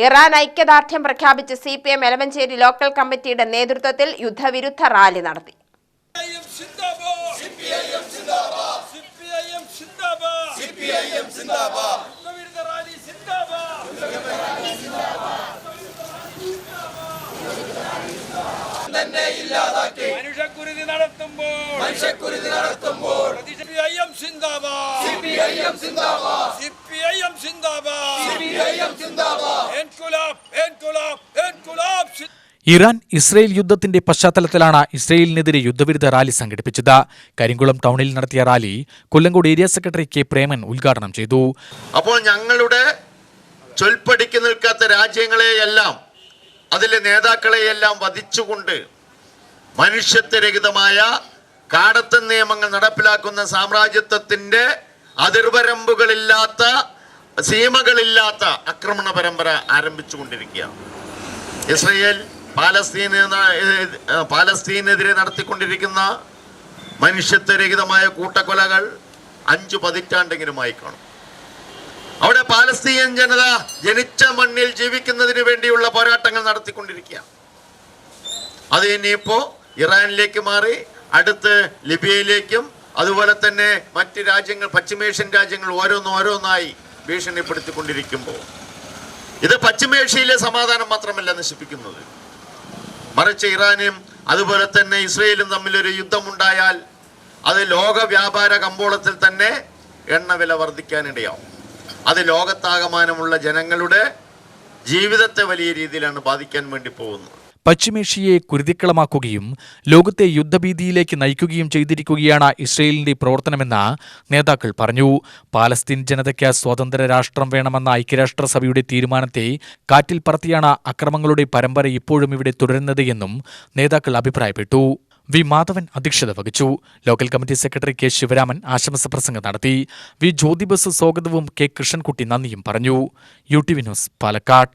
Iran ഐക്യദാർഢ്യം പ്രഖ്യാപിച്ച് CPM Elavanchery local കമ്മിറ്റിയുടെ നേതൃത്വത്തിൽ യുദ്ധവിരുദ്ധ റാലി നടത്തി. ഇറാൻ ഇസ്രയേൽ യുദ്ധത്തിന്റെ പശ്ചാത്തലത്തിലാണ് ഇസ്രയേലിനെതിരെ യുദ്ധവിരുദ്ധ റാലി സംഘടിപ്പിച്ചത്. കരിങ്കുളം ടൗണിൽ നടത്തിയ rally Kollengode area secretary K Preman ഉദ്ഘാടനം ചെയ്തു. അപ്പോൾ ഞങ്ങളുടെ ചൊൽപ്പടിക്ക് നിൽക്കാത്ത രാജ്യങ്ങളെയെല്ലാം അതിലെ നേതാക്കളെയെല്ലാം വധിച്ചുകൊണ്ട് മനുഷ്യത്വരഹിതമായ കാടത്തൻ നിയമങ്ങൾ നടപ്പിലാക്കുന്ന സാമ്രാജ്യത്വത്തിന്റെ അതിർവരമ്പുകളില്ലാത്ത സീമകളില്ലാത്ത ആക്രമണ പരമ്പര ആരംഭിച്ചുകൊണ്ടിരിക്കുകയാണ്. ഇസ്രയേൽ പാലസ്തീനെതിരെ നടത്തിക്കൊണ്ടിരിക്കുന്ന മനുഷ്യത്വരഹിതമായ കൂട്ടക്കൊലകൾ 5 പതിറ്റാണ്ടെങ്കിലുമായി കാണും. അവിടെ പാലസ്തീൻ ജനത ജനിച്ച മണ്ണിൽ ജീവിക്കുന്നതിന് വേണ്ടിയുള്ള പോരാട്ടങ്ങൾ നടത്തിക്കൊണ്ടിരിക്കുക. അത് ഇനിയിപ്പോ ഇറാനിലേക്ക് മാറി അടുത്ത് ലിബിയയിലേക്കും അതുപോലെ തന്നെ മറ്റ് രാജ്യങ്ങൾ പശ്ചിമേഷ്യൻ രാജ്യങ്ങൾ ഓരോന്നായി ഭീഷണിപ്പെടുത്തിക്കൊണ്ടിരിക്കുമ്പോൾ ഇത് പശ്ചിമേഷ്യയിലെ സമാധാനം മാത്രമല്ല നശിപ്പിക്കുന്നത്, മറിച്ച് ഇറാനും അതുപോലെ തന്നെ ഇസ്രയേലും തമ്മിലൊരു യുദ്ധമുണ്ടായാൽ അത് ലോക വ്യാപാര കമ്പോളത്തിൽ തന്നെ എണ്ണവില വർദ്ധിക്കാനിടയാവും. അത് ലോകത്താകമാനമുള്ള ജനങ്ങളുടെ ജീവിതത്തെ വലിയ രീതിയിലാണ് ബാധിക്കാൻ വേണ്ടി പോകുന്നത്. പശ്ചിമേഷ്യയെ കുരുതിക്കളമാക്കുകയും ലോകത്തെ യുദ്ധഭീതിയിലേക്ക് നയിക്കുകയും ചെയ്തിരിക്കുകയാണ് ഇസ്രയേലിന്റെ പ്രവർത്തനമെന്ന് നേതാക്കൾ പറഞ്ഞു. പാലസ്തീൻ ജനതയ്ക്ക് സ്വതന്ത്ര രാഷ്ട്രം വേണമെന്ന ഐക്യരാഷ്ട്രസഭയുടെ തീരുമാനത്തെ കാറ്റിൽ പറത്തിയാണ് അക്രമങ്ങളുടെ പരമ്പര ഇപ്പോഴും ഇവിടെ തുടരുന്നത് എന്നും നേതാക്കൾ അഭിപ്രായപ്പെട്ടു. വി മാധവൻ അധ്യക്ഷത വഹിച്ചു. Local committee secretary K Sivaraman ആശംസ പ്രസംഗം നടത്തി. വി ജ്യോതിബസ് സ്വാഗതവും കെ കൃഷ്ണൻകുട്ടി നന്ദിയും പറഞ്ഞു. UTV news, Palakkad.